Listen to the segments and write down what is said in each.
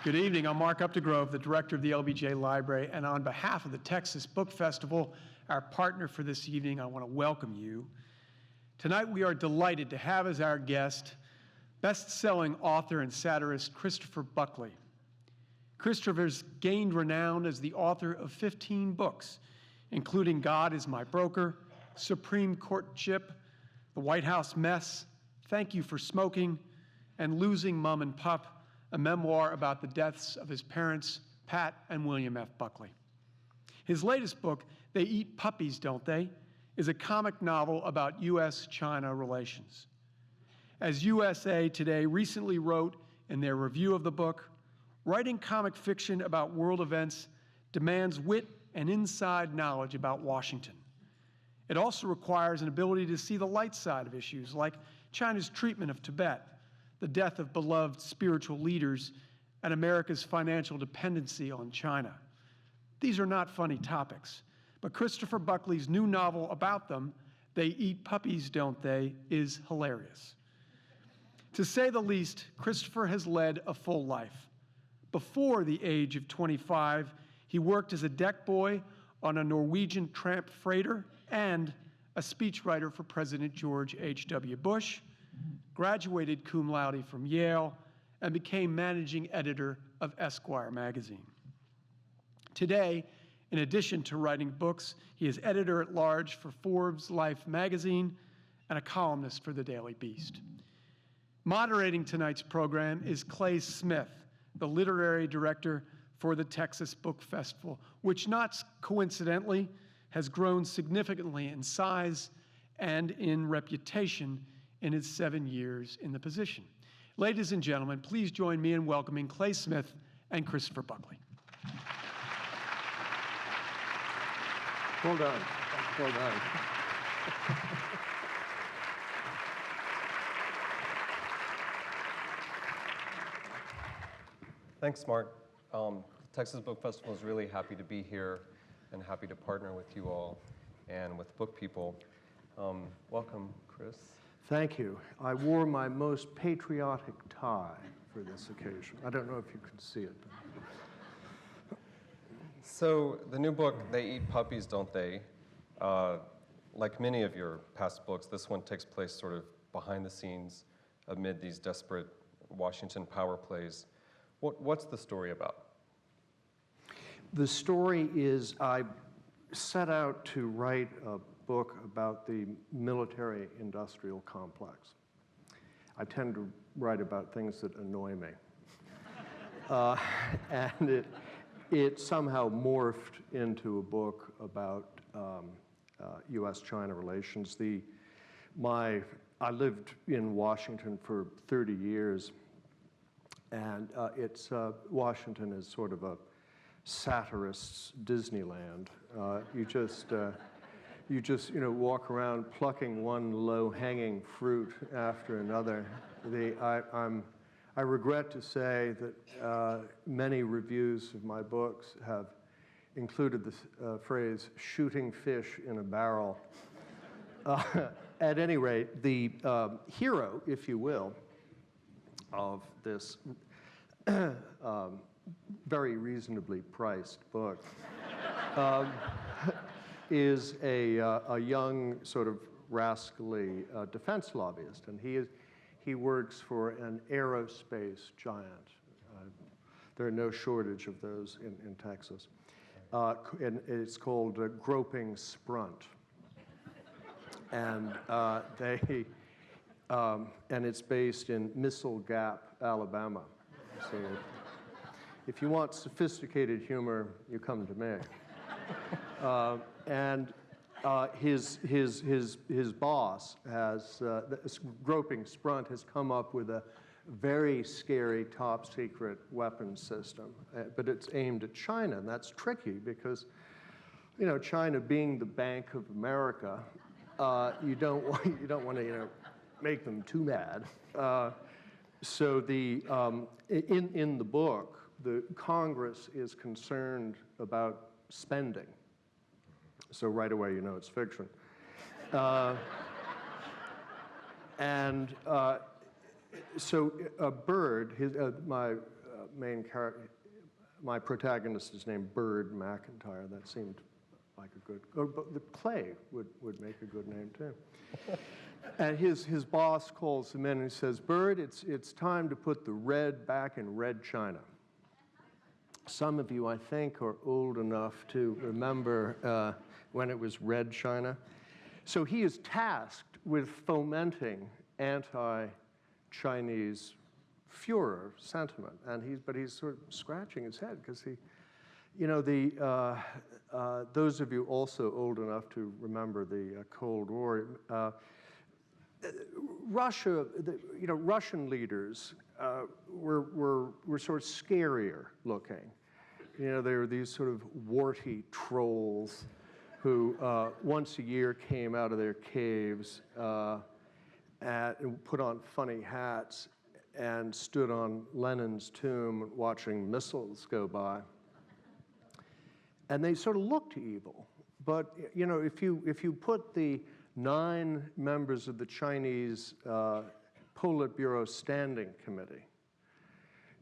Good evening. I'm Mark Updegrove, the director of the LBJ Library, and on behalf of the Texas Book Festival, our partner for this evening, I want to welcome you. Tonight we are delighted to have as our guest best-selling author and satirist Christopher Buckley. Christopher's gained renown as the author of 15 books, including God is My Broker, Supreme Courtship, The White House Mess, Thank You for Smoking, and Losing Mum and Pup, a memoir about the deaths of his parents, Pat and William F. Buckley. His latest book, They Eat Puppies, Don't They?, is a comic novel about U.S.-China relations. As USA Today recently wrote in their review of the book, writing comic fiction about world events demands wit and inside knowledge about Washington. It also requires an ability to see the light side of issues like China's treatment of Tibet, the death of beloved spiritual leaders, and America's financial dependency on China. These are not funny topics, but Christopher Buckley's new novel about them, They Eat Puppies, Don't They?, is hilarious. To say the least, Christopher has led a full life. Before the age of 25, he worked as a deck boy on a Norwegian tramp freighter and a speechwriter for President George H.W. Bush, graduated cum laude from Yale, and became managing editor of Esquire magazine. Today, in addition to writing books, he is editor-at-large for Forbes Life magazine and a columnist for the Daily Beast. Moderating tonight's program is Clay Smith, the literary director for the Texas Book Festival, which not coincidentally has grown significantly in size and in reputation in its 7 years in the position. Ladies and gentlemen, please join me in welcoming Clay Smith and Christopher Buckley. Well done. Well done. Thanks, Mark. The Texas Book Festival is really happy to be here and happy to partner with you all and with book people. Welcome, Chris. Thank you. I wore my most patriotic tie for this occasion. I don't know if you can see it. So the new book, They Eat Puppies, Don't They? Like many of your past books, this one takes place sort of behind the scenes amid these desperate Washington power plays. What's the story about? The story is I set out to write a book about the military-industrial complex. I tend to write about things that annoy me. And it somehow morphed into a book about U.S.-China relations. I lived in Washington for 30 years, and Washington is sort of a satirist's Disneyland. You just walk around plucking one low-hanging fruit after another. I regret to say that many reviews of my books have included the phrase "shooting fish in a barrel." At any rate, the hero, if you will, of this very reasonably priced book is a young, sort of rascally defense lobbyist, and he works for an aerospace giant. There are no shortage of those in Texas. And it's called Groping Sprunt. And and it's based in Missile Gap, Alabama. So if you want sophisticated humor, you come to me. His boss has, Groping Sprunt has come up with a very scary top secret weapons system, but it's aimed at China, and that's tricky because, China being the Bank of America, you don't want to, make them too mad. So in the book, the Congress is concerned about spending. So right away, it's fiction. So Bird, my main character, my protagonist is named Bird McIntyre. That seemed like a good, but the Clay would make a good name too. And his boss calls him in and he says, Bird, it's time to put the red back in red china. Some of you, I think, are old enough to remember when it was red china. So he is tasked with fomenting anti-Chinese furor sentiment, but he's sort of scratching his head because he, you know, those of you also old enough to remember the Cold War, Russia, Russian leaders were sort of scarier looking. You know, they were these sort of warty trolls who once a year came out of their caves and put on funny hats and stood on Lenin's tomb watching missiles go by. And they sort of looked evil. But, you know, if you put the 9 members of the Chinese Politburo Standing Committee,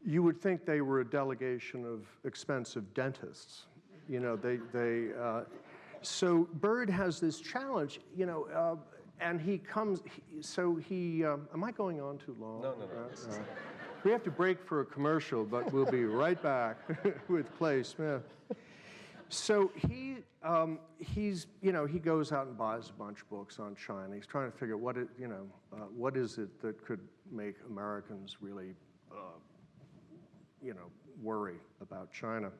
you would think they were a delegation of expensive dentists. You know, so Bird has this challenge, you know, and he comes, am I going on too long? No. We have to break for a commercial, but we'll be right back with Clay Smith. So he goes out and buys a bunch of books on China. He's trying to figure out what is it that could make Americans really, worry about China.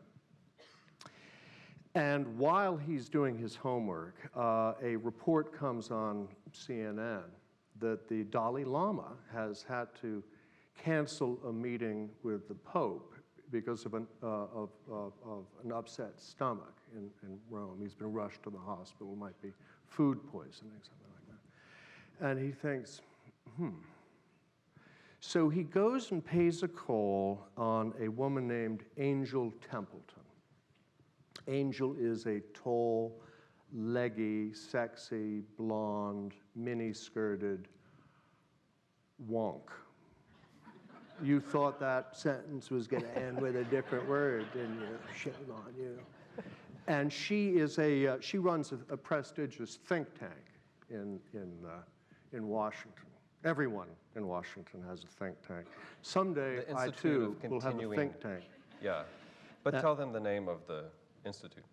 And while he's doing his homework, a report comes on CNN that the Dalai Lama has had to cancel a meeting with the Pope because of an upset stomach in Rome. He's been rushed to the hospital. It might be food poisoning, something like that. And he thinks, So he goes and pays a call on a woman named Angel Templeton. Angel is a tall, leggy, sexy, blonde, mini-skirted wonk. You thought that sentence was going to end with a different word, didn't you? Shame on you. And she runs a prestigious think tank in Washington. Everyone in Washington has a think tank. Someday, I too will have a think tank. Yeah, but tell them the name of the institute.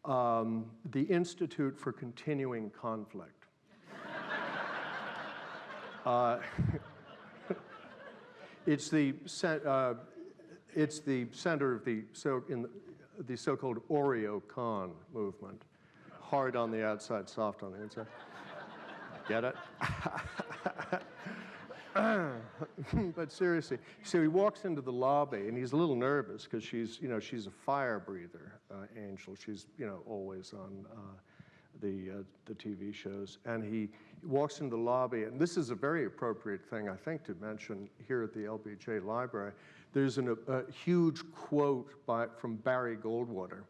The Institute for Continuing Conflict. It's the center of the so-called Oreo-Con movement. Hard on the outside, soft on the inside. Get it? But seriously, so he walks into the lobby and he's a little nervous because she's a fire breather, Angel. She's always on the TV shows, and he walks into the lobby, and this is a very appropriate thing I think to mention here at the LBJ Library. There's a huge quote from Barry Goldwater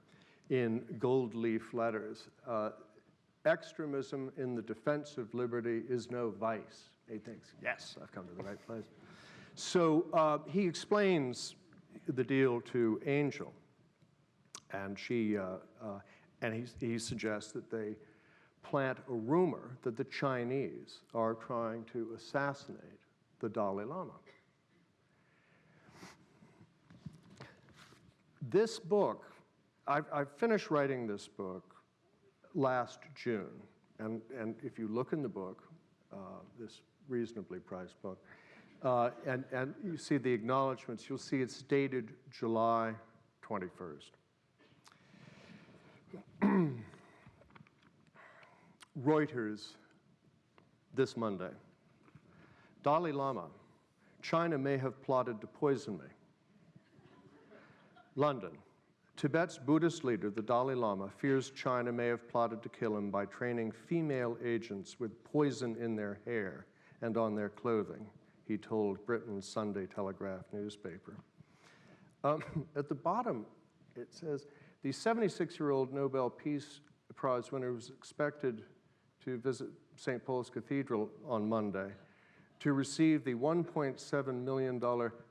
in gold leaf letters. Extremism in the defense of liberty is no vice. He thinks, yes, I've come to the right place. So he explains the deal to Angel, and he suggests that they plant a rumor that the Chinese are trying to assassinate the Dalai Lama. This book, I finished writing this book last June, and if you look in the book, this reasonably priced book, and you see the acknowledgments, you'll see it's dated July 21st. Reuters, this Monday. Dalai Lama, China may have plotted to poison me. London, Tibet's Buddhist leader, the Dalai Lama, fears China may have plotted to kill him by training female agents with poison in their hair and on their clothing, he told Britain's Sunday Telegraph newspaper. At the bottom, it says, the 76-year-old Nobel Peace Prize winner was expected to visit St. Paul's Cathedral on Monday to receive the $1.7 million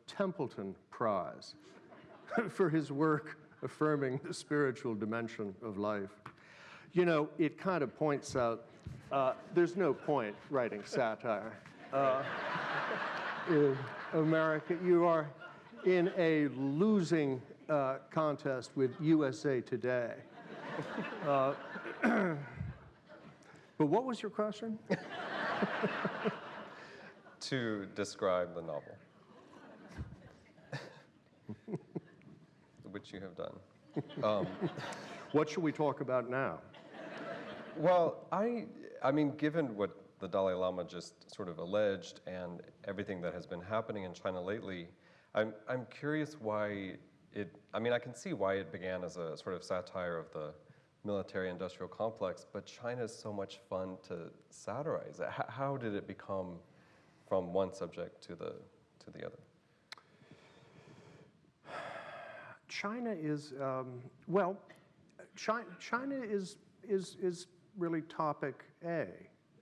Templeton Prize. for his work affirming the spiritual dimension of life. You know, it kind of points out there's no point writing satire. In America, you are in a losing contest with USA Today. But what was your question? To describe the novel, which you have done. What should we talk about now? Well, I mean, given what the Dalai Lama just sort of alleged and everything that has been happening in China lately, I'm curious why I mean, I can see why it began as a sort of satire of the military-industrial complex, but China is so much fun to satirize. How did it become from one subject to the other? China is China is really topic A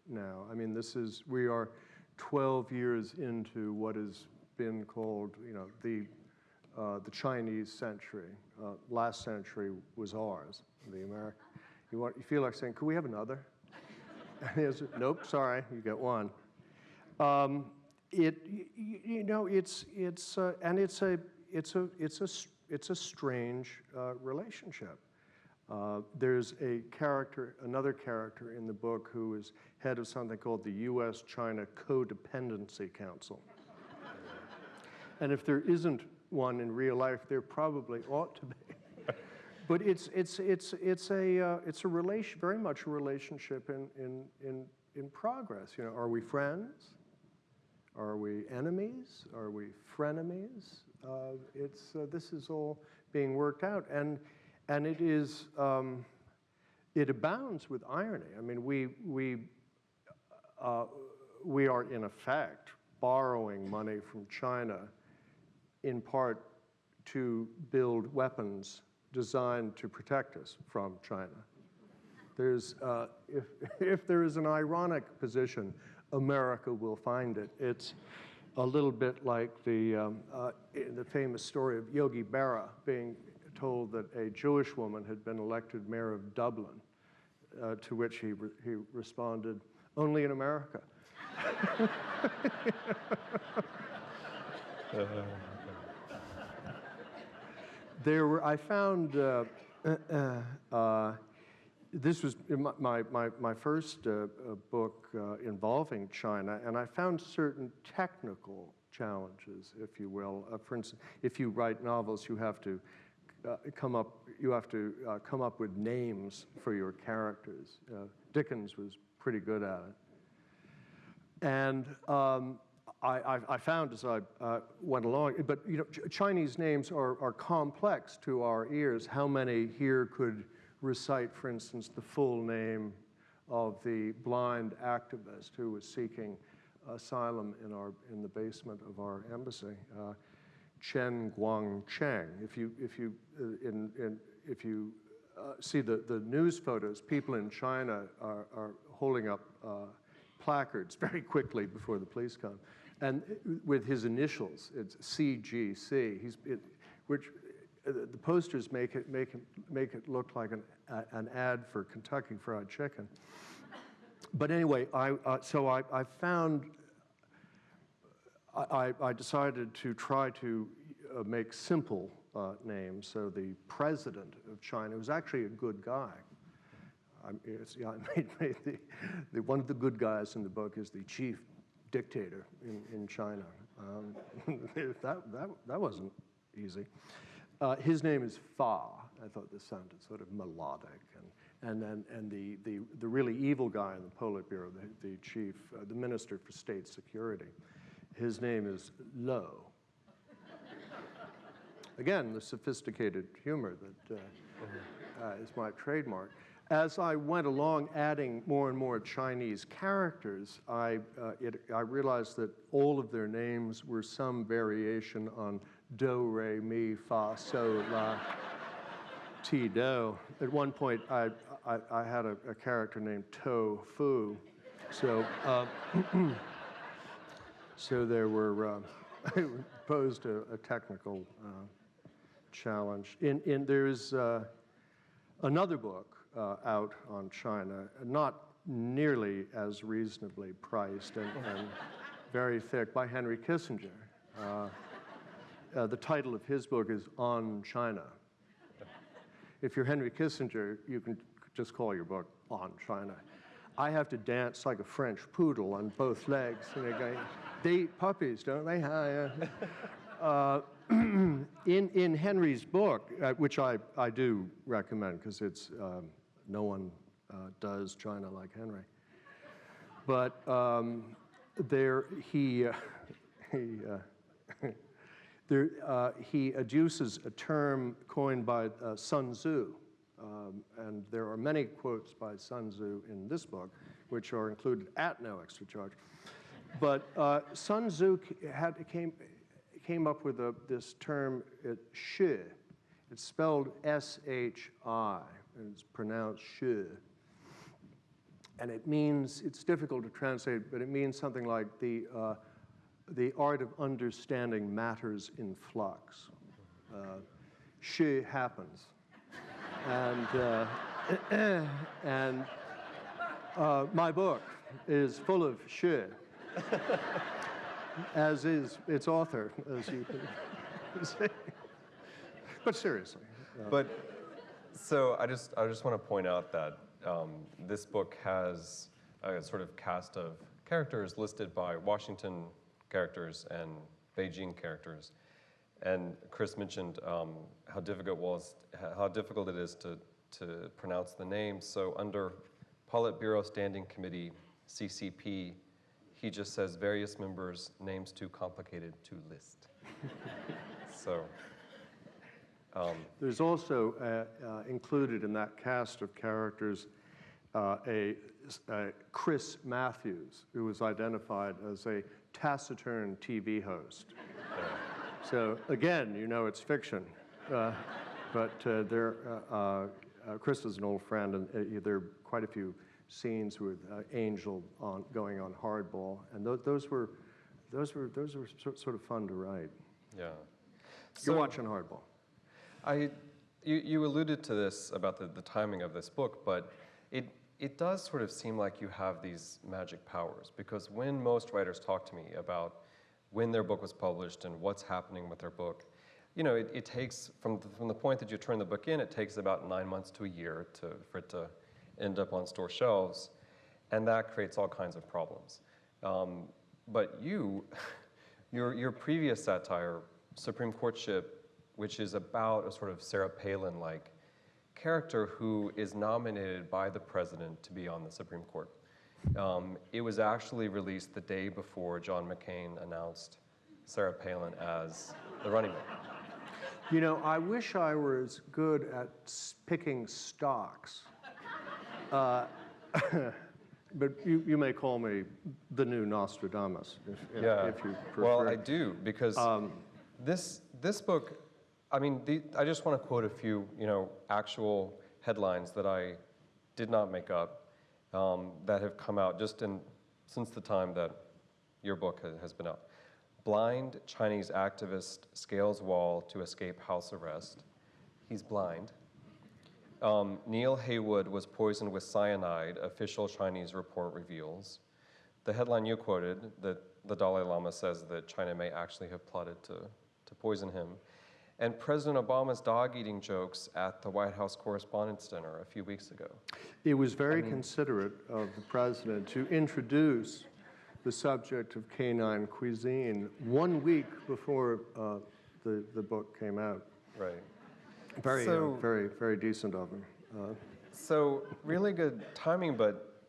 now. I mean, we are 12 years into what has been called, you know, the Chinese century. Last century was ours, the American. You feel like saying, could we have another? Nope, sorry, you get one. It's a strange relationship. There's another character in the book who is head of something called the U.S.-China Codependency Council. And if there isn't one in real life, there probably ought to be. But it's very much a relationship in progress. You know, are we friends? Are we enemies? Are we frenemies? This is all being worked out, and it is it abounds with irony. I mean, we are in effect borrowing money from China, in part to build weapons designed to protect us from China. There's if there is an ironic position, America will find it. It's a little bit like the famous story of Yogi Berra being told that a Jewish woman had been elected mayor of Dublin, to which he responded, "Only in America." I found this was my first book involving China, and I found certain technical challenges, if you will. For instance, if you write novels, you have to come up with names for your characters. Dickens was pretty good at it, and I found as I went along, but you know, Chinese names are complex to our ears. How many here could recite, for instance, the full name of the blind activist who was seeking asylum in the basement of our embassy, Chen Guangcheng? If you see the news photos, people in China are holding up placards very quickly before the police come, and with his initials, it's CGC. Which the posters make it look like an ad for Kentucky Fried Chicken. But anyway, so I found I decided to try to make simple names. So the president of China was actually a good guy. One of the good guys in the book is the chief dictator in China. That wasn't easy. His name is Fa. I thought this sounded sort of melodic, and the really evil guy in the Politburo, the chief, the minister for state security, his name is Lo. Again, the sophisticated humor that is my trademark. As I went along adding more and more Chinese characters, I realized that all of their names were some variation on do, re, mi, fa, so, la, ti, do. At one point, I had a character named To Fu, so so there were I posed a technical challenge. There's another book out on China, not nearly as reasonably priced and very thick, by Henry Kissinger. The title of his book is On China. If you're Henry Kissinger, you can just call your book On China. I have to dance like a French poodle on both legs. And they eat puppies, don't they? In Henry's book, which I do recommend because it's no one does China like Henry. But he adduces a term coined by Sun Tzu, and there are many quotes by Sun Tzu in this book, which are included at no extra charge. But Sun Tzu came up with this term, shi. It's spelled S-H-I, and it's pronounced shi. And it means, it's difficult to translate, but it means something like the art of understanding matters in flux. Shi happens. And my book is full of shi, as is its author, as you can say. But seriously. So I just want to point out that this book has a sort of cast of characters listed by Washington characters and Beijing characters. And Chris mentioned how difficult it is to pronounce the names. So under Politburo Standing Committee, CCP, he just says various members, names too complicated to list. So. There's also included in that cast of characters a Chris Matthews, who was identified as a taciturn TV host. So again, you know it's fiction, but Chris is an old friend, and there are quite a few scenes with Angel going on hardball, and those were sort of fun to write. Yeah. You're watching hardball. You alluded to this about the timing of this book, but it does sort of seem like you have these magic powers, because when most writers talk to me about when their book was published and what's happening with their book, you know, it takes, from the point that you turn the book in, it takes about 9 months to a year for it to end up on store shelves, and that creates all kinds of problems. But your previous satire, Supreme Courtship, which is about a sort of Sarah Palin-like character who is nominated by the president to be on the Supreme Court. It was actually released the day before John McCain announced Sarah Palin as the running mate. You know, I wish I were as good at picking stocks. But you may call me the new Nostradamus, if you prefer. Well, I do, because this book, I mean, I just want to quote a few, actual headlines that I did not make up, that have come out just since the time that your book has been out. Blind Chinese activist scales wall to escape house arrest. He's blind. Neil Haywood was poisoned with cyanide, official Chinese report reveals. The headline you quoted, that the Dalai Lama says that China may actually have plotted to poison him. And President Obama's dog-eating jokes at the White House Correspondents' Dinner a few weeks ago. It was very considerate of the president to introduce the subject of canine cuisine 1 week before the book came out. Right. Very decent of him. So really good timing, but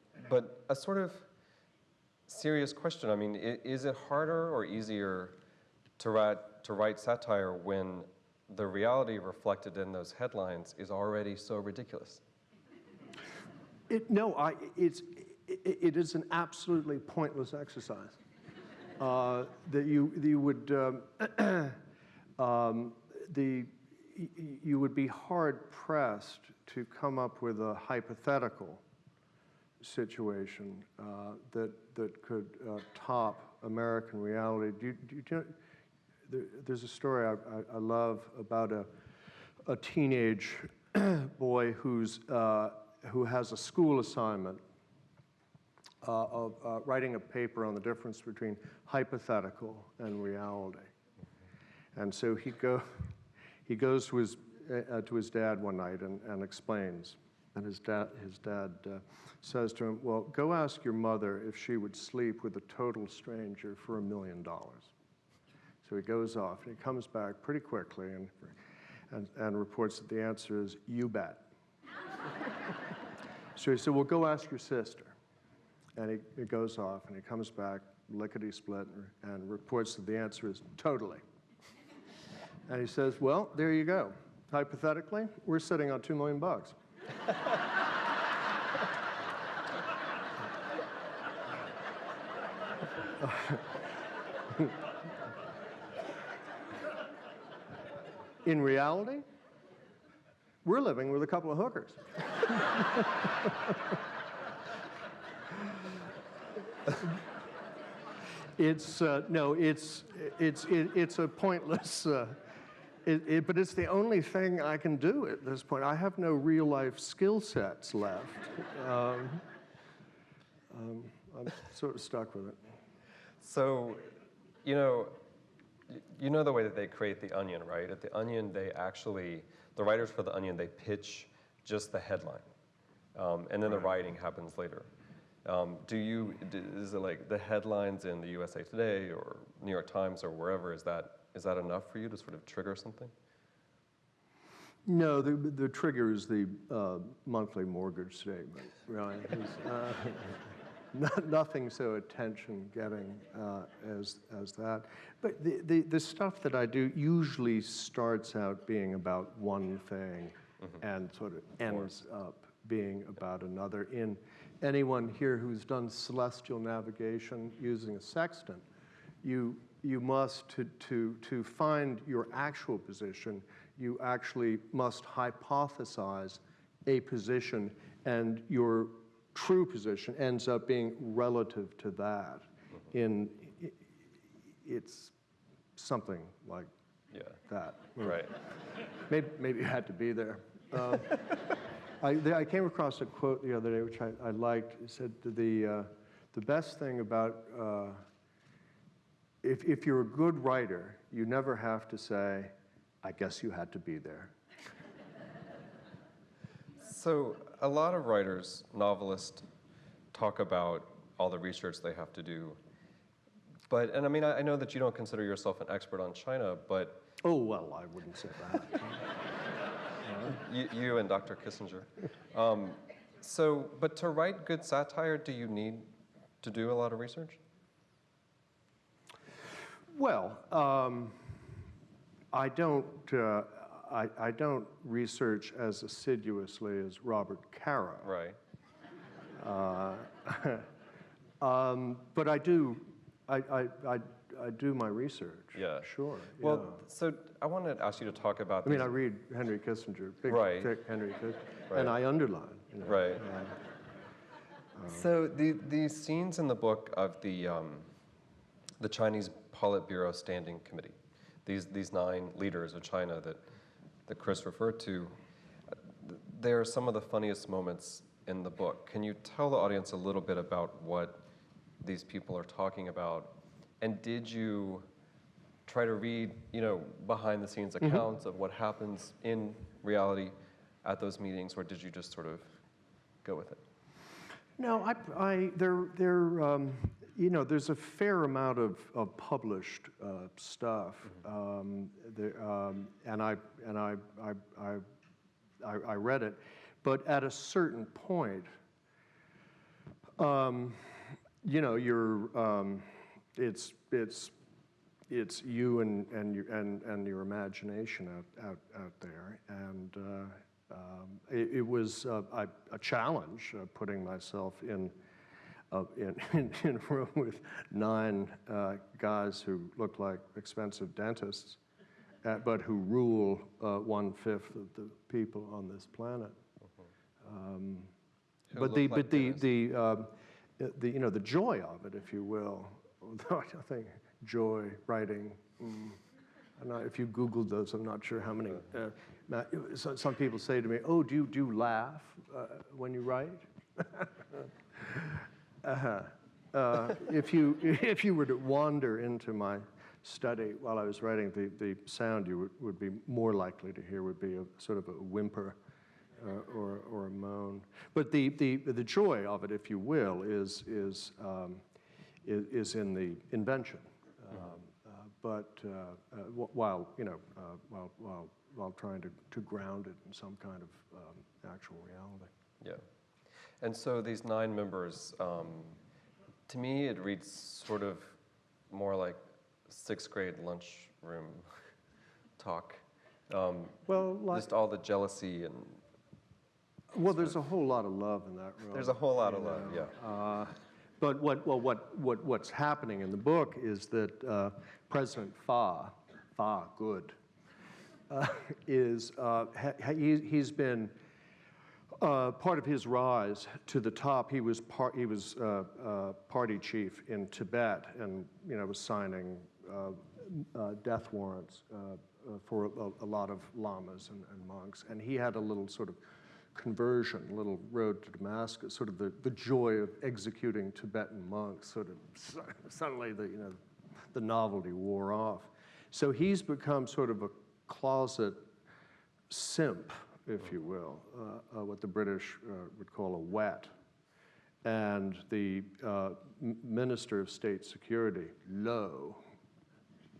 a sort of serious question. I mean, is it harder or easier to write satire when the reality reflected in those headlines is already so ridiculous? It is an absolutely pointless exercise. That you would be hard pressed to come up with a hypothetical situation that could top American reality. There's a story I love about a teenage boy who has a school assignment of writing a paper on the difference between hypothetical and reality. And so he goes to his dad one night and explains. And his dad says to him, well, go ask your mother if she would sleep with a total stranger for $1 million. So he goes off, and he comes back pretty quickly and reports that the answer is, you bet. So he said, well, go ask your sister. And he goes off, and he comes back, lickety-split, and reports that the answer is, totally. And he says, well, there you go. Hypothetically, we're sitting on $2 million. In reality, we're living with a couple of hookers. It's a pointless. But it's the only thing I can do at this point. I have no real life skill sets left. I'm sort of stuck with it. So, you know the way that they create The Onion, right? At The Onion, the writers for The Onion, they pitch just the headline, and then the writing happens later. Is it like the headlines in the USA Today or New York Times or wherever, is that enough for you to sort of trigger something? No, the trigger is the monthly mortgage statement, really. Nothing so attention-getting as that. But the stuff that I do usually starts out being about one thing and sort of ends up being about another. In anyone here who's done celestial navigation using a sextant, you must, to find your actual position, you actually must hypothesize a position, and your true position ends up being relative to that. It's something like that. Right. Maybe you had to be there. I came across a quote the other day, which I liked. It said, the best thing about, if you're a good writer, you never have to say, I guess you had to be there. So a lot of writers, novelists, talk about all the research they have to do. And I mean, I know that you don't consider yourself an expert on China, but... Oh, well, I wouldn't say that. You and Dr. Kissinger. But to write good satire, do you need to do a lot of research? Well, I don't research as assiduously as Robert Caro. Right. But I do my research. Yeah. Sure. Well, yeah. so I wanted to ask you to talk about. I mean, I read Henry Kissinger, big, thick Henry Kissinger, right. And I underline. Right. So these scenes in the book of the Chinese Politburo Standing Committee, these 9 leaders of China that Chris referred to, they are some of the funniest moments in the book. Can you tell the audience a little bit about what these people are talking about? And did you try to read, behind-the-scenes accounts of what happens in reality at those meetings, or did you just sort of go with it? No, there's a fair amount of published stuff, and I read it, but at a certain point, it's you and your imagination out there, and it was a challenge putting myself in a room with 9 guys who look like expensive dentists, but who rule 1/5 of the people on this planet. But the joy of it, if you will, although I don't think joy writing If you Googled those, I'm not sure how many. Some people say to me, "Oh, do you laugh when you write?" If you were to wander into my study while I was writing, the sound you would be more likely to hear would be a sort of a whimper or a moan. But the joy of it, if you will, is in the invention. But while trying to ground it in some kind of actual reality. Yeah. And so these 9 members, to me, it reads sort of more like 6th grade lunchroom talk. Just all the jealousy and. Well, there's a whole lot of love in that room. There's a whole lot of love, yeah. But what's happening in the book is that President Fa Good, he's been part of his rise to the top. He was party chief in Tibet, and was signing death warrants for a lot of lamas and monks. And he had a little sort of conversion, a little road to Damascus, sort of the joy of executing Tibetan monks. Sort of suddenly the novelty wore off. So he's become sort of a closet simp, if you will, what the British would call a wet. And the Minister of State Security, low,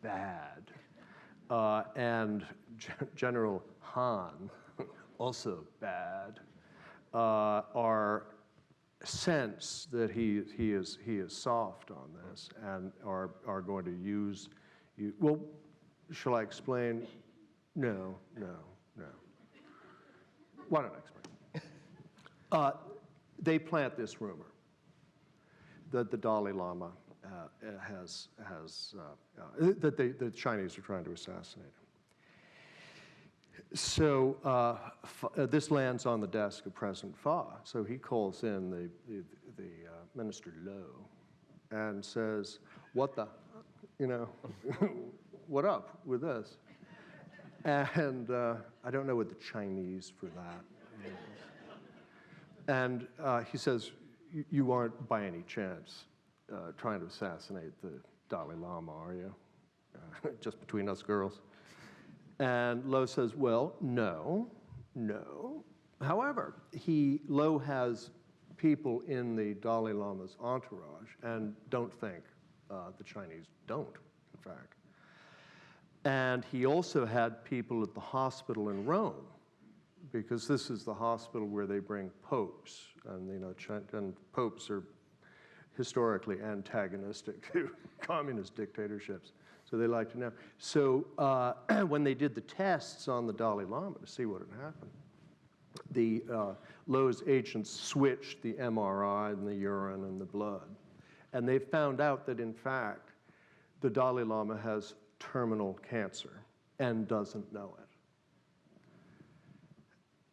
bad, and General Han, also bad, are sense that he is soft on this and are going to use you. Well, shall I explain? No. Why don't I explain? They plant this rumor that the Dalai Lama that the Chinese are trying to assassinate him. So this lands on the desk of President Fa. So he calls in the Minister Low and says, "What the, what up with this?" And I don't know what the Chinese for that is. And he says, "You aren't by any chance trying to assassinate the Dalai Lama, are you? Just between us girls?" And Low says, "Well, no. However, Low has people in the Dalai Lama's entourage, and don't think the Chinese don't, in fact. And he also had people at the hospital in Rome, because this is the hospital where they bring popes, and and popes are historically antagonistic to communist dictatorships. So they like to know. So when they did the tests on the Dalai Lama to see what had happened, the Low's agents switched the MRI and the urine and the blood. And they found out that, in fact, the Dalai Lama has terminal cancer and doesn't know it.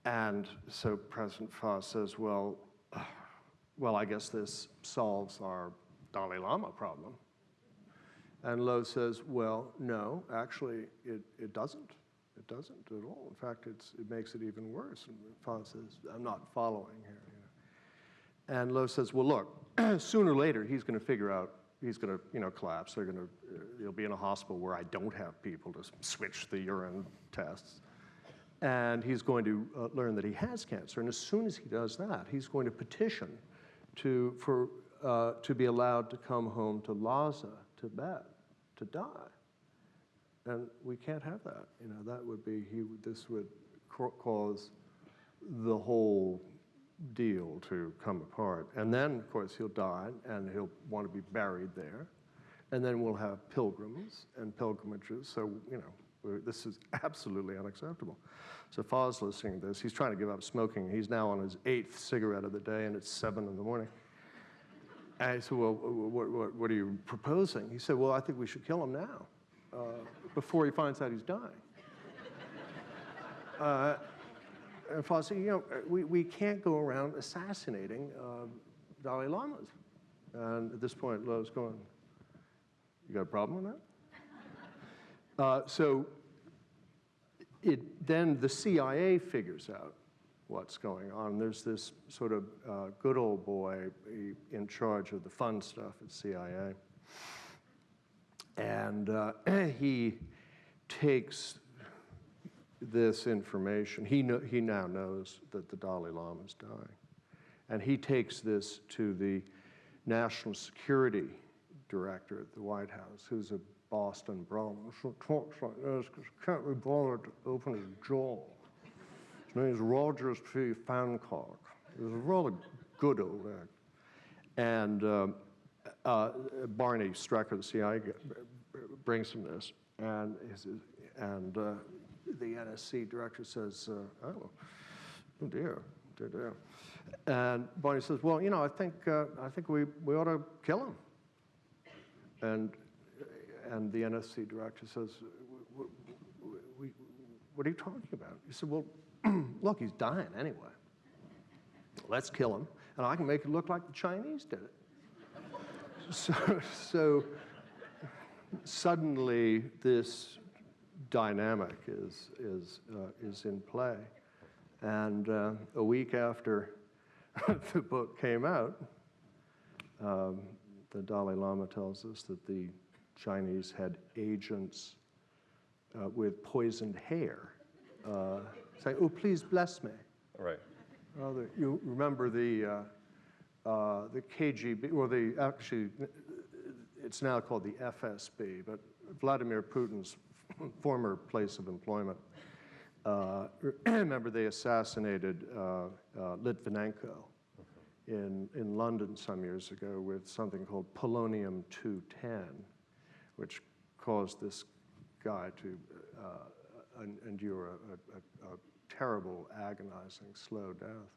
And so President Fa says, well, I guess this solves our Dalai Lama problem. And Low says, well, no, actually, it doesn't. It doesn't at all. In fact, it makes it even worse. And Fa says, I'm not following here. And Low says, well, look, sooner or later, he's going to figure out, he's going to, collapse. He'll be in a hospital where I don't have people to switch the urine tests. And he's going to learn that he has cancer. And as soon as he does that, he's going to petition to be allowed to come home to Lhasa, Tibet, to die. And we can't have that. That would be, this would cause the whole deal to come apart. And then, of course, he'll die, and he'll want to be buried there. And then we'll have pilgrims and pilgrimages. So, this is absolutely unacceptable. So Fa's listening to this. He's trying to give up smoking. He's now on his 8th cigarette of the day, and it's 7 in the morning. And I said, well, what are you proposing? He said, well, I think we should kill him now, before he finds out he's dying. And Fa said, we can't go around assassinating Dalai Lamas. And at this point, Low's going, you got a problem with So then the CIA figures out what's going on. There's this sort of good old boy in charge of the fun stuff at CIA. And he takes this information. He now knows that the Dalai Lama is dying. And he takes this to the National Security Director at the White House, who's a Boston Brahmin. So talks like this because he can't be bothered to open his jaw. His name's Rogers P. Fancock. He was a rather good old egg. And Barney Strecker, the CIA, brings him this, and the NSC director says, "Oh dear, dear, dear." And Barney says, "Well, I think we ought to kill him." And the NSC director says, "What are you talking about?" He said, "Well, look, he's dying anyway. Let's kill him, and I can make it look like the Chinese did it." So suddenly this dynamic is in play, and a week after the book came out, the Dalai Lama tells us that the Chinese had agents with poisoned hair saying, "Oh, please bless me." Right. You remember the KGB, or actually, it's now called the FSB, but Vladimir Putin's former place of employment. Remember they assassinated Litvinenko in London some years ago with something called polonium-210, which caused this guy to endure a terrible, agonizing, slow death.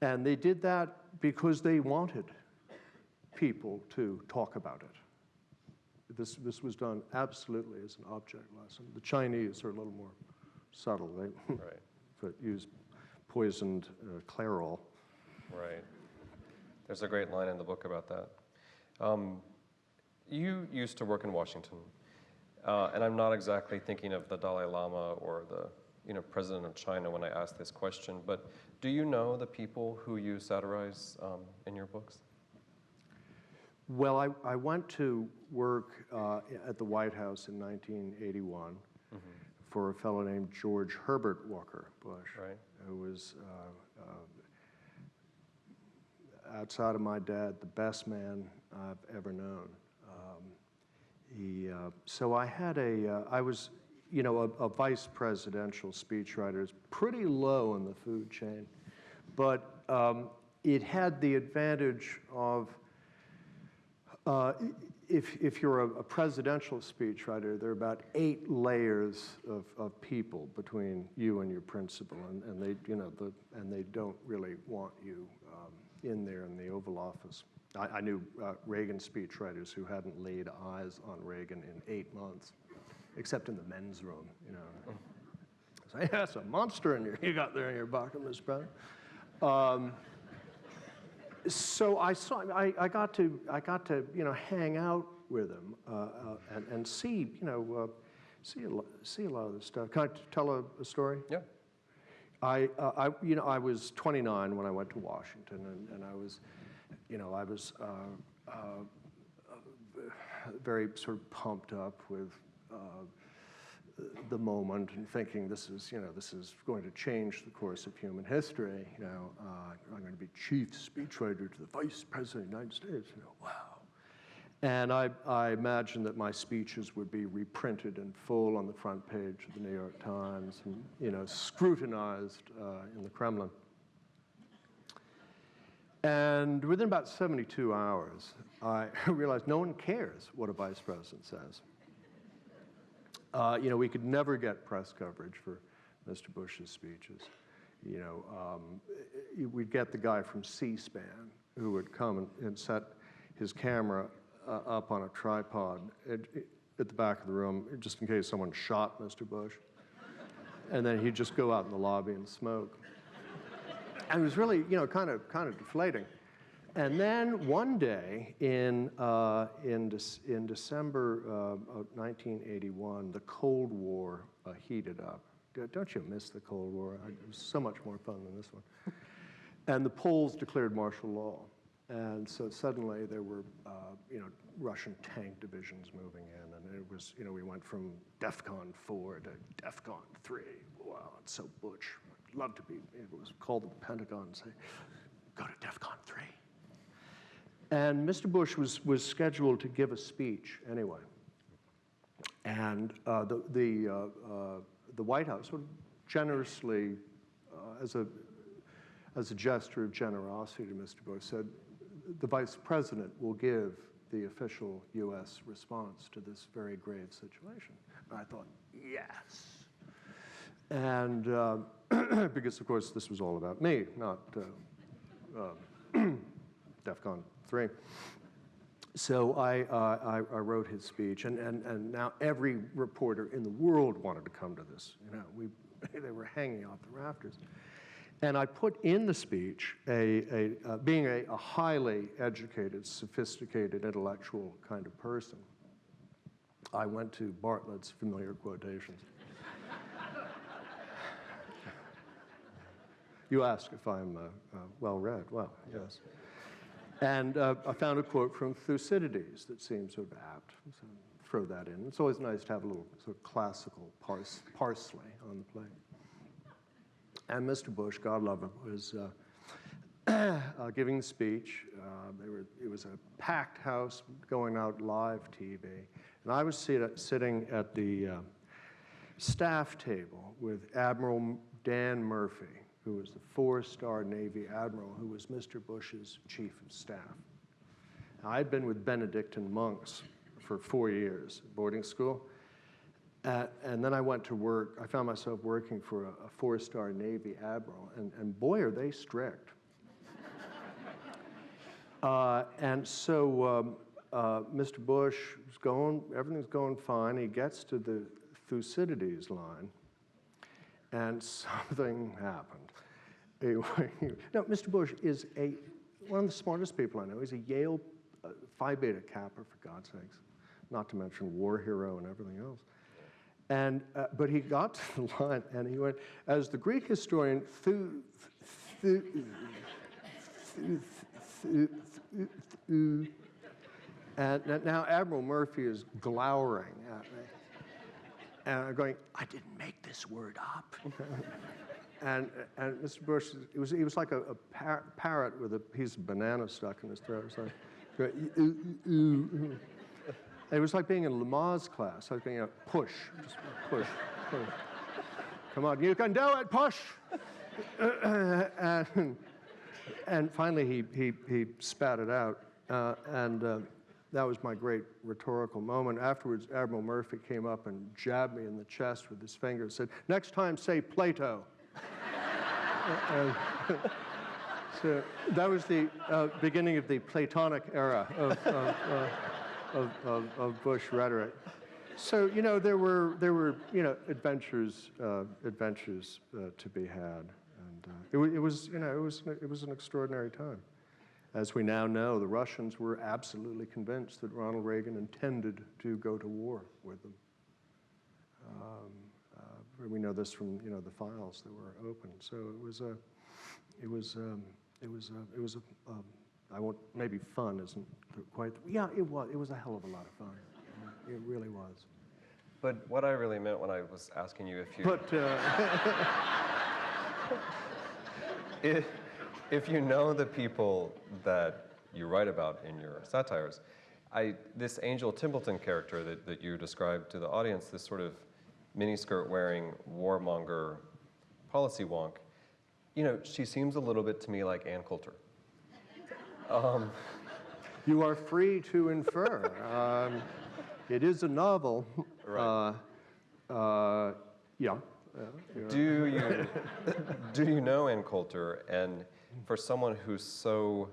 And they did that because they wanted people to talk about it. This was done absolutely as an object lesson. The Chinese are a little more subtle. They use poisoned Clairol. Right. There's a great line in the book about that. You used to work in Washington, and I'm not exactly thinking of the Dalai Lama or the president of China when I ask this question, but do you know the people who you satirize in your books? Well, I went to work at the White House in 1981 for a fellow named George Herbert Walker Bush, who was, outside of my dad, the best man I've ever known. So I had I was, a vice presidential speechwriter. It's pretty low in the food chain, but it had the advantage of, if you're a presidential speechwriter, there are about 8 layers of people between you and your principal, and they, and they don't really want you in there in the Oval Office. I knew Reagan speechwriters who hadn't laid eyes on Reagan in 8 months, except in the men's room, So, yeah, that's a monster you got there in your bucket, Mr. President. So I got to hang out with him and see see a lot of this stuff. Can I tell a story? Yeah. I was 29 when I went to Washington, and I was very sort of pumped up with the moment and thinking this is going to change the course of human history. I'm going to be chief speechwriter to the Vice President of the United States. Wow. And I imagined that my speeches would be reprinted in full on the front page of the New York Times and scrutinized in the Kremlin. And within about 72 hours, I realized no one cares what a vice president says. We could never get press coverage for Mr. Bush's speeches. We'd get the guy from C-SPAN who would come and set his camera up on a tripod at the back of the room, just in case someone shot Mr. Bush. And then he'd just go out in the lobby and smoke. And it was really, kind of deflating. And then one day in December of 1981, the Cold War heated up. Don't you miss the Cold War? It was so much more fun than this one. And the Poles declared martial law. And so suddenly there were, Russian tank divisions moving in, and it was, we went from DEFCON 4 to DEFCON 3. Wow, it's so butch. I'd love to be, it was called the Pentagon and say, go to DEFCON 3. And Mr. Bush was scheduled to give a speech anyway. And the White House would generously, as a gesture of generosity to Mr. Bush, said, the Vice President will give the official U.S. response to this very grave situation. And I thought, yes. And because, of course, this was all about me, not DEFCON 3. So I wrote his speech, and now every reporter in the world wanted to come to this. They were hanging off the rafters. And I put in the speech, being a highly educated, sophisticated, intellectual kind of person, I went to Bartlett's familiar quotations. You ask if I'm well-read. Well, yes. And I found a quote from Thucydides that seems sort of apt, so throw that in. It's always nice to have a little sort of classical parsley on the plate. And Mr. Bush, God love him, was giving the speech. It was a packed house, going out live TV. And I was sitting at the staff table with Admiral Dan Murphy, who was the 4-star Navy admiral, who was Mr. Bush's chief of staff. Now, I'd been with Benedictine monks for 4 years at boarding school. And then I went to work. I found myself working for a 4-star Navy admiral, and boy, are they strict. And so Mr. Bush was going, everything's going fine. He gets to the Thucydides line, and something happened. No, Mr. Bush is one of the smartest people I know. He's a Yale Phi Beta Kappa, for God's sakes, not to mention war hero and everything else. And, but he got to the line, and he went, as the Greek historian and now Admiral Murphy is glowering at me. And I'm going, I didn't make this word up. and Mr. Bush, he was like a parrot with a piece of banana stuck in his throat. So, it was like being in Lamaze class. I was going, push, just push. Come on, you can do it, push. And finally he spat it out, and that was my great rhetorical moment. Afterwards, Admiral Murphy came up and jabbed me in the chest with his finger and said, next time say Plato. So that was the beginning of the Platonic era of Bush rhetoric. So there were adventures to be had, and it was an extraordinary time. As we now know, the Russians were absolutely convinced that Ronald Reagan intended to go to war with them. We know this from the files that were opened. So I won't, maybe fun isn't quite, yeah, it was a hell of a lot of fun. It really was. But what I really meant when I was asking you if you... But, if you know the people that you write about in your satires, this Angel Templeton character that you described to the audience, this sort of miniskirt wearing warmonger policy wonk, she seems a little bit to me like Ann Coulter. You are free to infer. It is a novel. Right. Yeah. Do you know Ann Coulter? And for someone who's so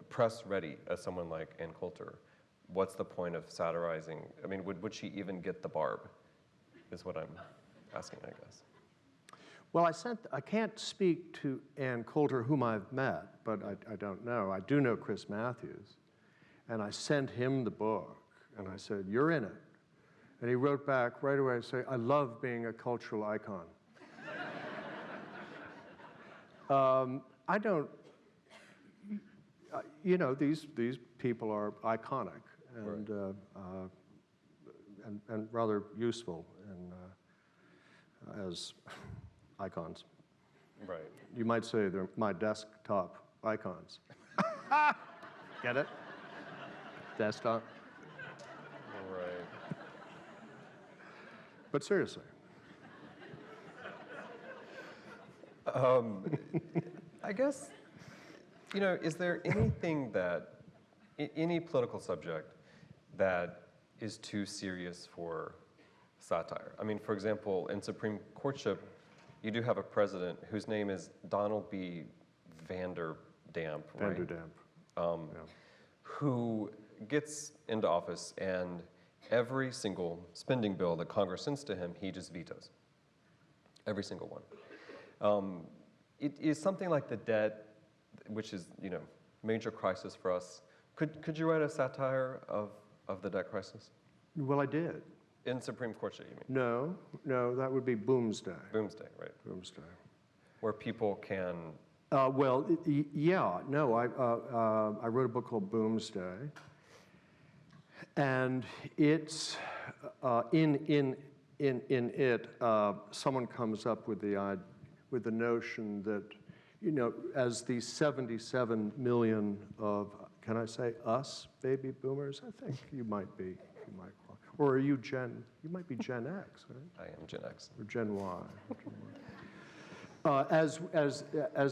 press ready as someone like Ann Coulter, what's the point of satirizing? I mean, would she even get the barb? Is what I'm asking, I guess. Well, I can't speak to Ann Coulter, whom I've met, but I don't know. I do know Chris Matthews. And I sent him the book, and I said, "You're in it." And he wrote back right away, saying, "I love being a cultural icon." I don't, you know, these people are iconic and, Right. and rather useful as icons. Right. You might say they're my desktop icons. Get it? Desktop. Right. But seriously. I guess, you know, is there anything that, any political subject that is too serious for satire? I mean, for example, in Supreme Courtship, you do have a president whose name is Donald B. Vanderdamp, right? Vanderdamp. Who gets into office and every single spending bill that Congress sends to him, he just vetoes. Every single one. It is something like the debt, which is, you know, major crisis for us. Could you write a satire of the debt crisis? Well, I did. In Supreme Courtship, you mean? No, that would be Boomsday. Boomsday, right? Boomsday. Where people can. Well, yeah, no, I wrote a book called Boomsday, and it's in it. Someone comes up with the notion that, you know, as the 77 million of, can I say us baby boomers? I think you might be. Or are you you might be Gen X, right? I am Gen X. Or Gen Y. As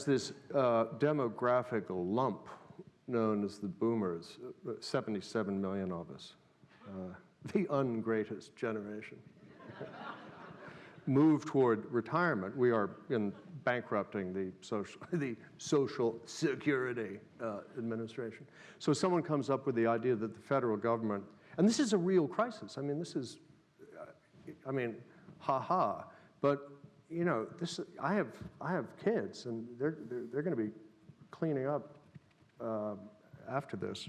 this demographical lump known as the boomers, 77 million of us, the ungreatest generation, move toward retirement, we are bankrupting the Social Security Administration. So someone comes up with the idea that the federal government, and this is a real crisis. I mean, this is, ha-ha. But, you know, I have kids, and they're going to be cleaning up after this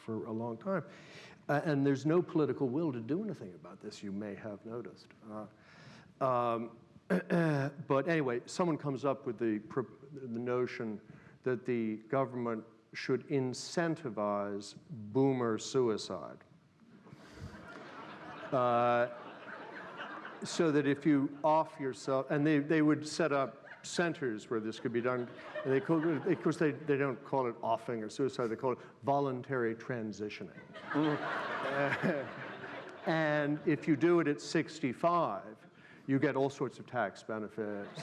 for a long time. And there's no political will to do anything about this, you may have noticed. But anyway, someone comes up with the notion that the government should incentivize boomer suicide. So that if you off yourself, and they would set up centers where this could be done. And of course, they don't call it offing or suicide, they call it voluntary transitioning. And if you do it at 65, you get all sorts of tax benefits.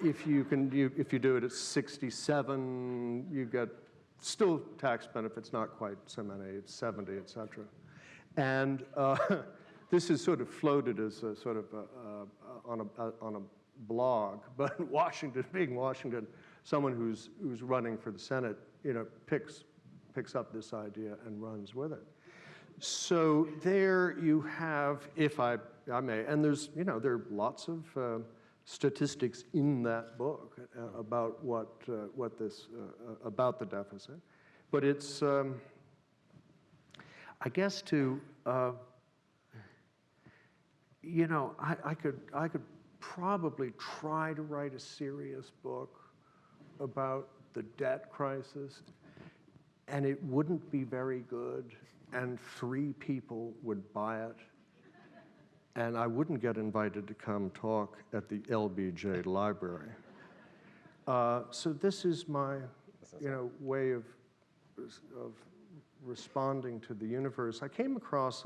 If you do it at 67, you get still tax benefits, not quite so many, at 70, et cetera. And this is sort of floated as a sort of on a blog, but being Washington, someone who's running for the Senate, you know, picks up this idea and runs with it. So there you have, if I may, and there's, you know, there are lots of statistics in that book about about the deficit, but it's, I guess to, you know, I could probably try to write a serious book about the debt crisis, and it wouldn't be very good, and 3 people would buy it, and I wouldn't get invited to come talk at the LBJ library. So this is my, you know, way of responding to the universe. I came across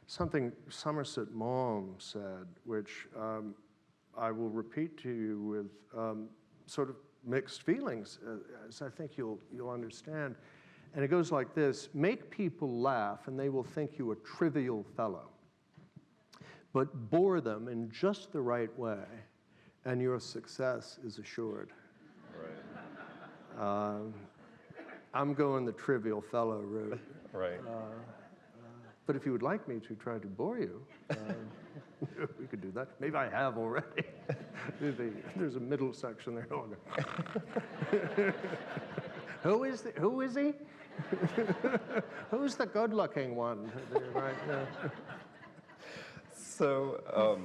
something Somerset Maugham said, which I will repeat to you with sort of mixed feelings, as I think you'll understand. And it goes like this: make people laugh and they will think you a trivial fellow. But bore them in just the right way and your success is assured. Right. I'm going the trivial fellow route. Right. But if you would like me to try to bore you, we could do that. Maybe I have already. There's a middle section there. Oh, no. Who is he? Who's the good-looking one? Right, So,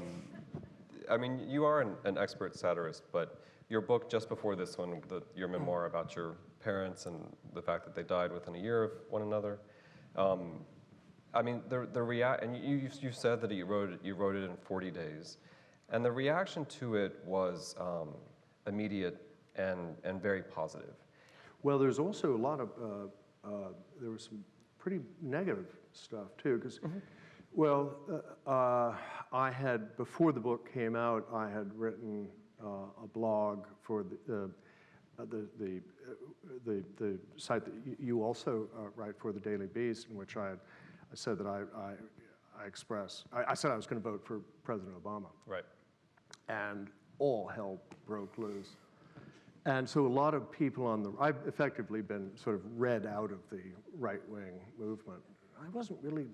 I mean, you are an expert satirist, but your book just before this one, your memoir about your parents and the fact that they died within a year of one another. I mean, and you said that you wrote it in 40 days, and the reaction to it was immediate and very positive. Well, there's also a lot of there was some pretty negative stuff too, because well, I had, before the book came out, I had written a blog for the site that you also write for, the Daily Beast, in which I said that I said I was going to vote for President Obama. Right. And all hell broke loose. And so a lot of people I've effectively been sort of read out of the right-wing movement. I wasn't really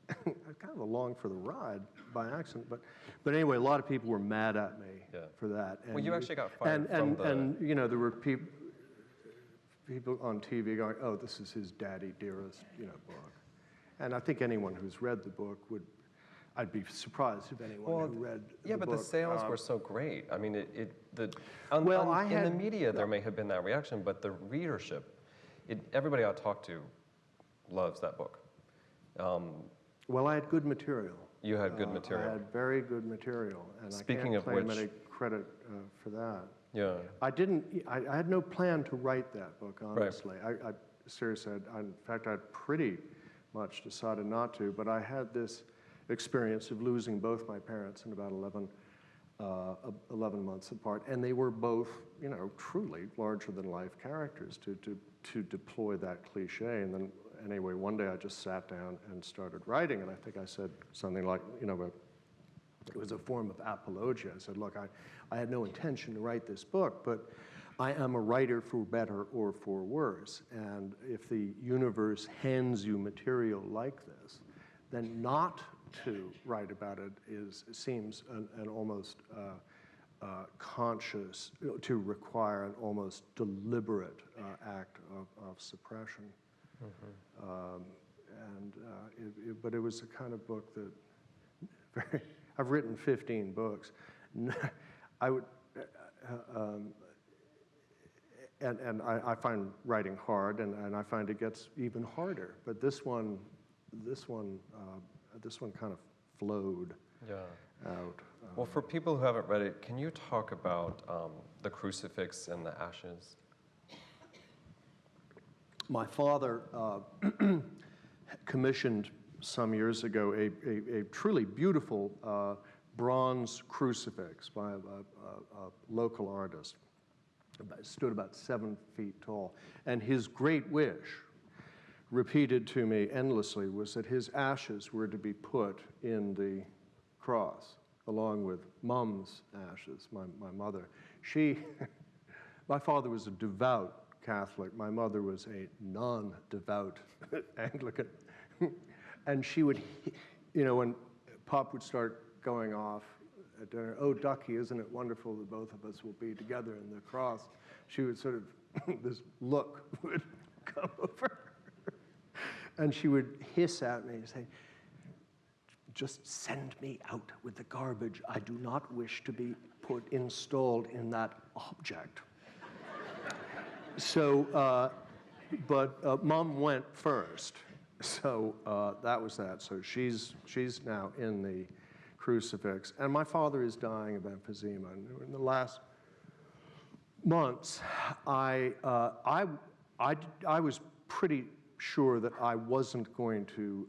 I kind of along for the ride by accident, but anyway, a lot of people were mad at me for that. And well, you actually got fired from the... And you know, there were people on TV going, "Oh, this is his Daddy Dearest," book. And I think anyone who's read the book I'd be surprised if anyone who read the book. Yeah, but the sales were so great. I mean, in the media there may have been that reaction, but the readership, everybody I talked to loves that book. Well, I had good material. You had good material. I had very good material, and Speaking I of can't claim which, any credit for that. Yeah. I had no plan to write that book, honestly. Right. I seriously, in fact, I'd pretty much decided not to, but I had this experience of losing both my parents in about 11 months apart, and they were both, truly larger-than-life characters, to deploy that cliche. And then, anyway, one day I just sat down and started writing, and I think I said something like, it was a form of apologia. I said, look, I had no intention to write this book, but I am a writer for better or for worse, and if the universe hands you material like this, then not to write about it seems an almost conscious, to require an almost deliberate act of suppression. But it was a kind of book that I've written 15 books. I would, and I find writing hard, and I find it gets even harder. But this one kind of flowed out. Well, for people who haven't read it, can you talk about the crucifix and the ashes? My father commissioned some years ago a truly beautiful bronze crucifix by a local artist. It stood about 7 feet tall. And his great wish, repeated to me endlessly, was that his ashes were to be put in the cross, along with Mom's ashes, my mother. My father was a devout Catholic. My mother was a non-devout Anglican. And she would, when Pop would start going off at dinner, "Oh, Ducky, isn't it wonderful that both of us will be together in the cross?" She would sort of, this look would come over her. And she would hiss at me and say, "Just send me out with the garbage. I do not wish to be installed in that object." So, but Mom went first. So that was that. So she's now in the crucifix. And my father is dying of emphysema. And in the last months, I was pretty sure that I wasn't going to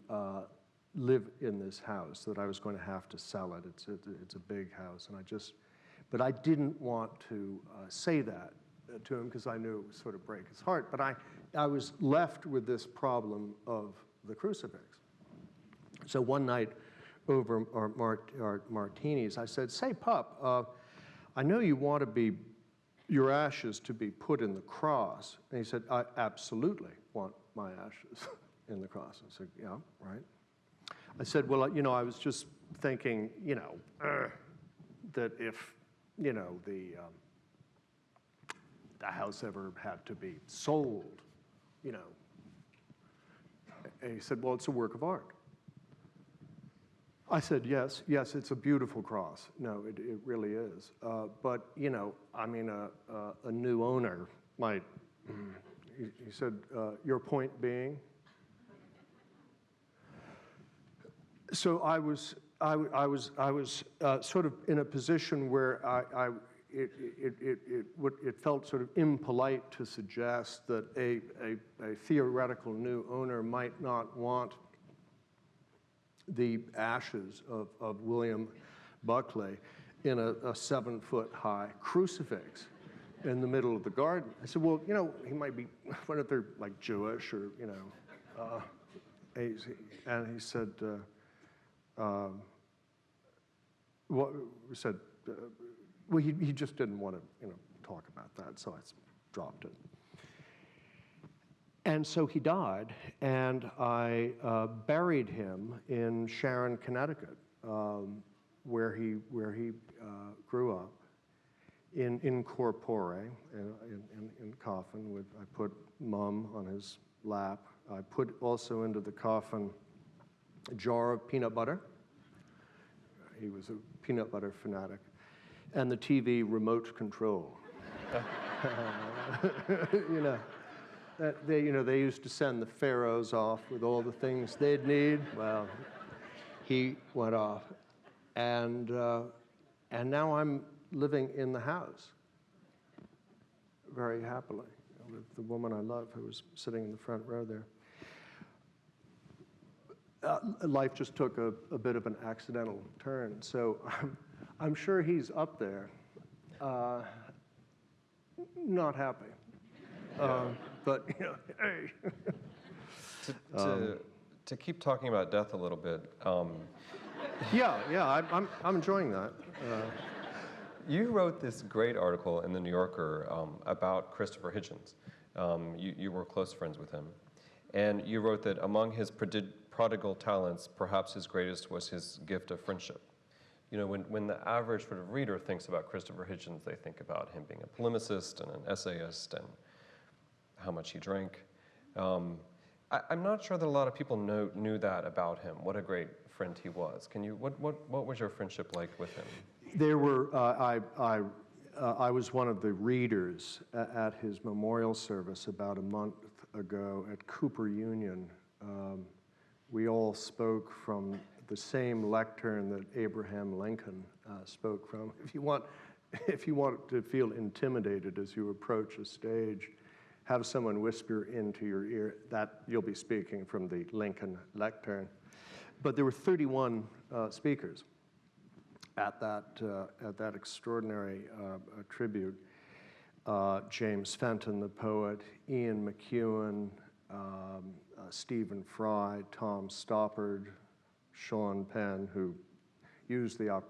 live in this house, that I was going to have to sell it. It's a big house, and but I didn't want to say that to him because I knew it would sort of break his heart. But I was left with this problem of the crucifix. So one night over our martinis, I said, "Say, Pup, I know you want your ashes to be put in the cross." And he said, "I absolutely want my ashes in the cross? I said, yeah, right. I said, well, I was just thinking, that if, the house ever had to be sold, And he said, well, it's a work of art. I said, yes, it's a beautiful cross. No, it really is. But, a new owner might, he said, your point being? So I was sort of in a position where it felt sort of impolite to suggest that a theoretical new owner might not want the ashes of William Buckley in a 7-foot-high crucifix in the middle of the garden. I said, well, he might be, what if they're like Jewish or, and he said, well, he just didn't want to, talk about that, so I dropped it. And so he died, and I buried him in Sharon, Connecticut, where he grew up, in corpore, in coffin. I put Mum on his lap. I put also into the coffin a jar of peanut butter. He was a peanut butter fanatic, and the TV remote control. They used to send the pharaohs off with all the things they'd need. Well, he went off, and now I'm living in the house very happily with the woman I love, who was sitting in the front row there. Life just took a bit of an accidental turn, so I'm sure he's up there, not happy. But hey. To keep talking about death a little bit. Yeah, I'm enjoying that. You wrote this great article in the New Yorker about Christopher Hitchens. You were close friends with him, and you wrote that among his prodigal talents, perhaps his greatest was his gift of friendship. When the average sort of reader thinks about Christopher Hitchens, they think about him being a polemicist and an essayist and how much he drank. I'm not sure that a lot of people knew that about him, what a great friend he was. What was your friendship like with him? There were, I was one of the readers at his memorial service about a month ago at Cooper Union. We all spoke from the same lectern that Abraham Lincoln spoke from. If you want to feel intimidated as you approach a stage, have someone whisper into your ear that you'll be speaking from the Lincoln lectern. But there were 31 speakers at that extraordinary tribute. James Fenton, the poet, Ian McEwan, Stephen Fry, Tom Stoppard, Sean Penn, who used the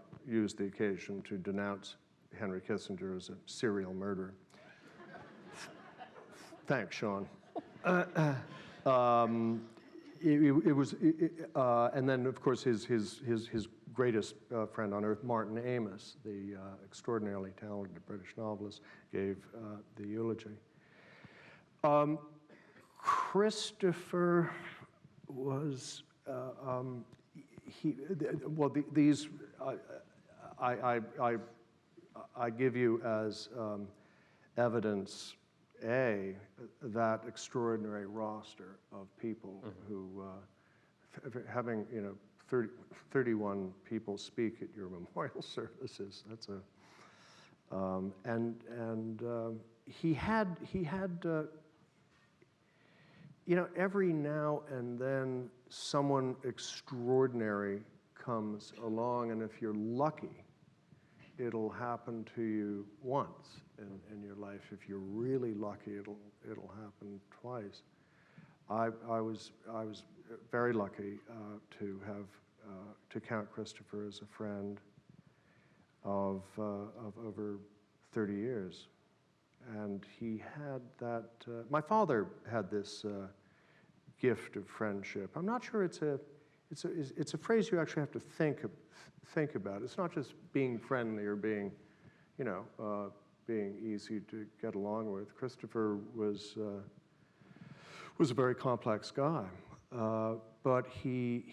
occasion to denounce Henry Kissinger as a serial murderer. Thanks, Sean. It was, and then of course his greatest friend on earth, Martin Amis, the extraordinarily talented British novelist, gave the eulogy. Christopher was, I give you as evidence, that extraordinary roster of people who, having 31 people speak at your memorial services, that's a, he had every now and then someone extraordinary comes along, and if you're lucky, it'll happen to you once in your life. If you're really lucky, it'll happen twice. I was very lucky to count Christopher as a friend of over 30 years, and he had that. My father had this gift of friendship. I'm not sure it's a phrase you actually have to think about. It's not just being friendly or being, being easy to get along with. Christopher was a very complex guy, but he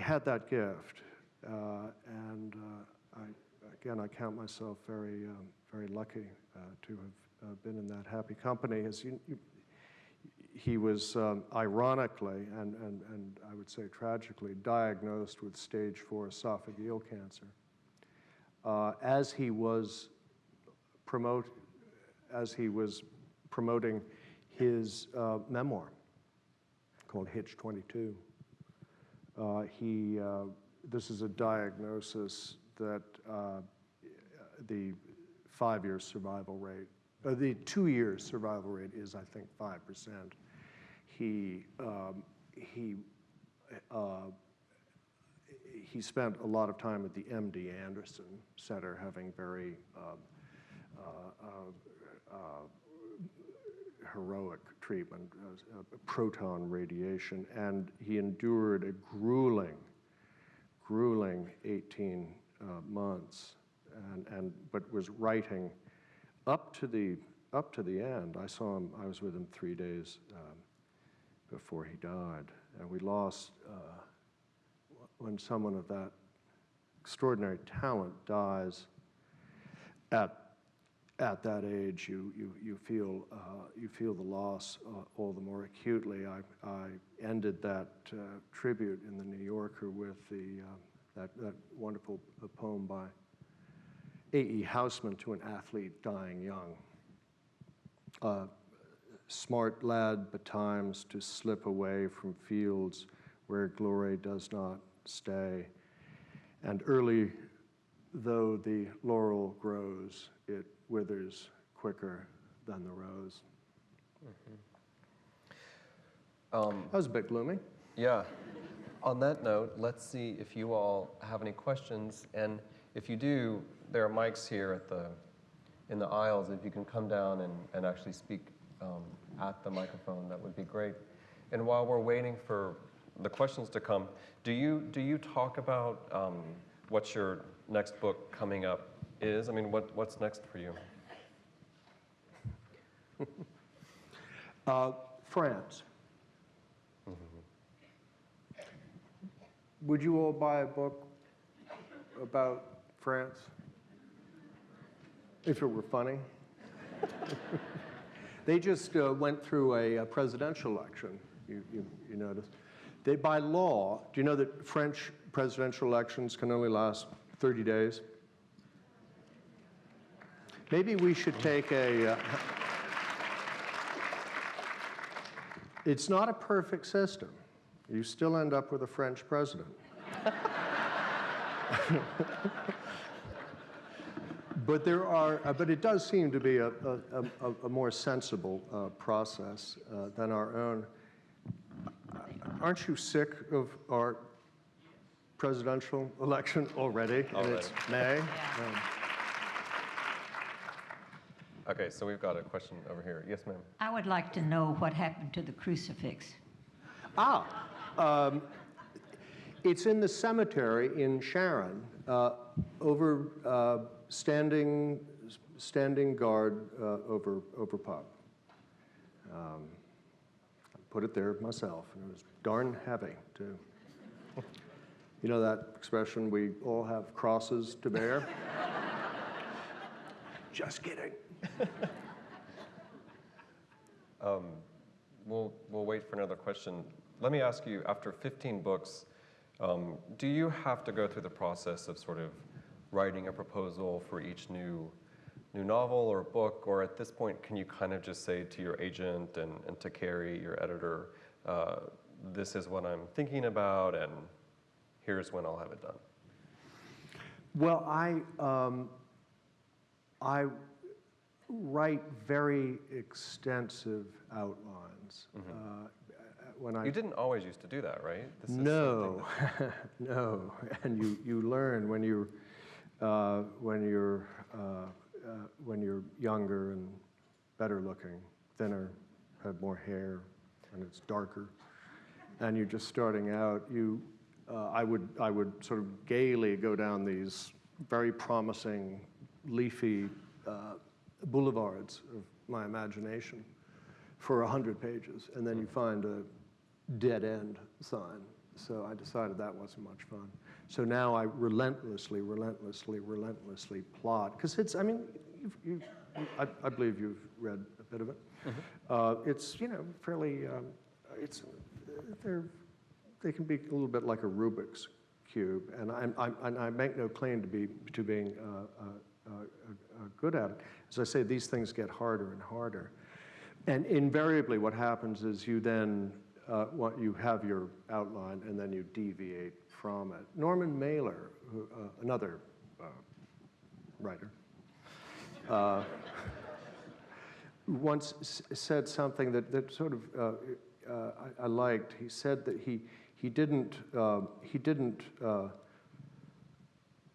had that gift, and I count myself very lucky to have been in that happy company. As he was ironically and I would say tragically diagnosed with stage 4 esophageal cancer. As he was promoting his memoir called Hitch 22, this is a diagnosis that the 5-year survival rate, the 2-year survival rate is, I think, 5%. He spent a lot of time at the MD Anderson Center having very heroic treatment, proton radiation, and he endured a grueling 18 months, but was writing up to the end. I saw him. I was with him 3 days before he died, and we lost. When someone of that extraordinary talent dies at that age, you feel the loss all the more acutely. I ended that tribute in the New Yorker with that wonderful poem by A.E. Housman, To an Athlete Dying Young. Smart lad betimes to slip away from fields where glory does not stay, and early though the laurel grows, it withers quicker than the rose. That was a bit gloomy. Yeah. On that note, let's see if you all have any questions, and if you do, there are mics here in the aisles. If you can come down and actually speak at the microphone, that would be great. And while we're waiting for the questions to come, do you talk about what your next book coming up is? I mean, what's next for you? France. Would you all buy a book about France if it were funny? They just went through a presidential election, you notice. They, by law, do you know that French presidential elections can only last 30 days? Maybe we should take a... it's not a perfect system. You still end up with a French president. But it does seem to be a more sensible process than our own. Aren't you sick of our presidential election already? And it's May. Yeah. Okay, so we've got a question over here. Yes, ma'am. I would like to know what happened to the crucifix. It's in the cemetery in Sharon, over standing guard over pub. I put it there myself, and it was darn heavy too. You know that expression, we all have crosses to bear? Just kidding. We'll wait for another question. Let me ask you, after 15 books, do you have to go through the process of sort of writing a proposal for each new novel or book, or at this point, can you kind of just say to your agent and to Carrie, your editor, this is what I'm thinking about, and here's when I'll have it done? Well, I write very extensive outlines. Mm-hmm. You didn't always used to do that, right? This is no, no. And you learn when you're younger and better looking, thinner, have more hair, and it's darker. and you're just starting out, I would sort of gaily go down these very promising, leafy boulevards of my imagination for 100 pages, and then you find a dead end sign. So I decided that wasn't much fun. So now I relentlessly plot, because it's, I mean, I believe you've read a bit of it. It's, fairly, they can be a little bit like a Rubik's Cube, and I make no claim to being good at it. As I say, these things get harder and harder. And invariably what happens is you then, you have your outline and then you deviate from it. Norman Mailer, another writer, once said something that sort of I liked. He said that he didn't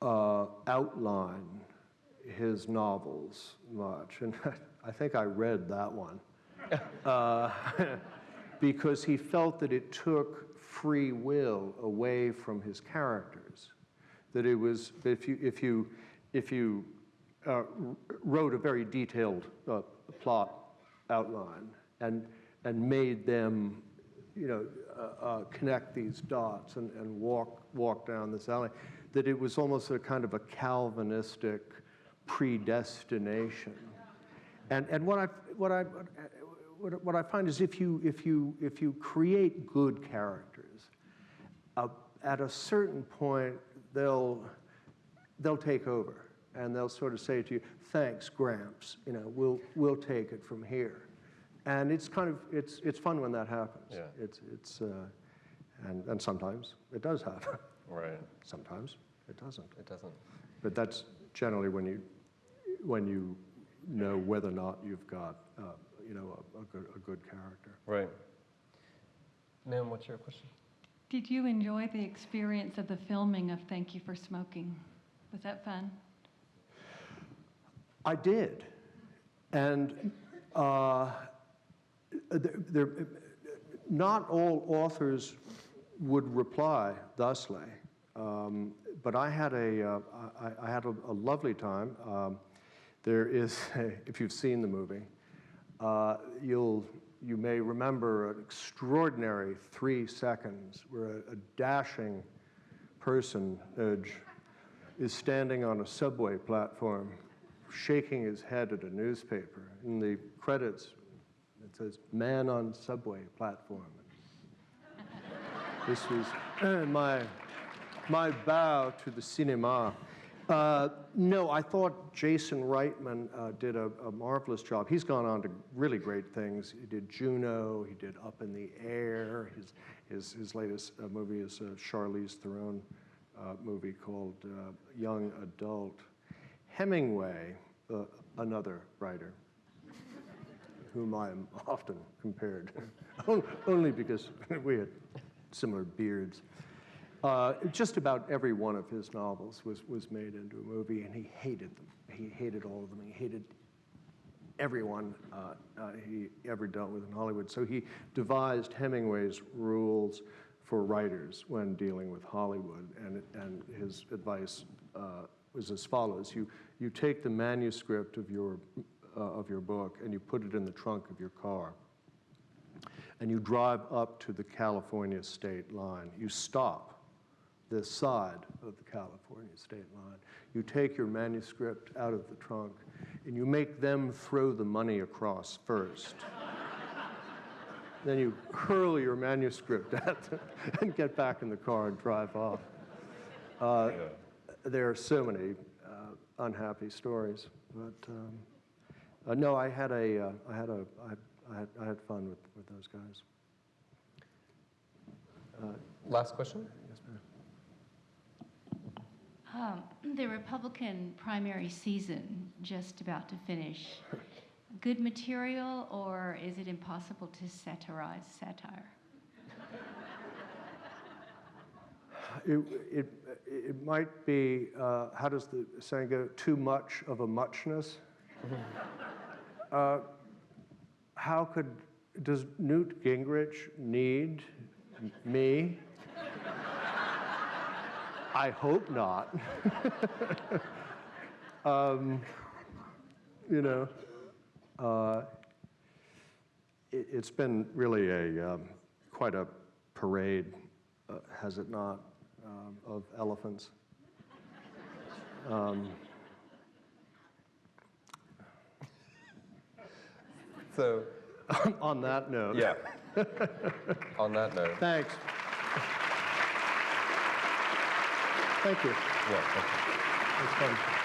outline his novels much, and I think I read that one because he felt that it took free will away from his characters. That it was, if you wrote a very detailed plot outline and made them, connect these dots and walk down this alley, that it was almost a kind of a Calvinistic predestination. And what I find is if you create good characters, at a certain point they'll take over and they'll sort of say to you, "Thanks, Gramps. We'll take it from here." And it's kind of it's fun when that happens. Yeah. And sometimes it does happen. Right. Sometimes it doesn't. It doesn't. But that's generally when you know whether or not you've got a good character. Right. Ma'am, what's your question? Did you enjoy the experience of the filming of Thank You for Smoking? Was that fun? I did, and not all authors would reply thusly, but I had a lovely time. There is, if you've seen the movie, you may remember an extraordinary 3 seconds where a dashing personage is standing on a subway platform, shaking his head at a newspaper. In the credits, it says, "Man on subway platform." This was my bow to the cinema. No, I thought Jason Reitman did a marvelous job. He's gone on to really great things. He did Juno, he did Up in the Air. His latest movie is a Charlize Theron movie called Young Adult. Hemingway, another writer, whom I am often compared, only because we had similar beards. Just about every one of his novels was made into a movie, and he hated them. He hated all of them. He hated everyone he ever dealt with in Hollywood. So he devised Hemingway's rules for writers when dealing with Hollywood, and his advice was as follows: you take the manuscript of your book and you put it in the trunk of your car, and you drive up to the California state line. You stop this side of the California state line. You take your manuscript out of the trunk and you make them throw the money across first. Then you hurl your manuscript at them and get back in the car and drive off. There are so many unhappy stories, but no, I had fun with those guys. Last question? Yes, ma'am. The Republican primary season just about to finish. Good material, or is it impossible to satirize satire? It might be, how does the saying go, too much of a muchness? Does Newt Gingrich need Me? I hope not. You know, it's been really quite a parade, has it not, of elephants. So, On that note. yeah. On that note. Thanks. Thank you. Yeah, okay. It's fun.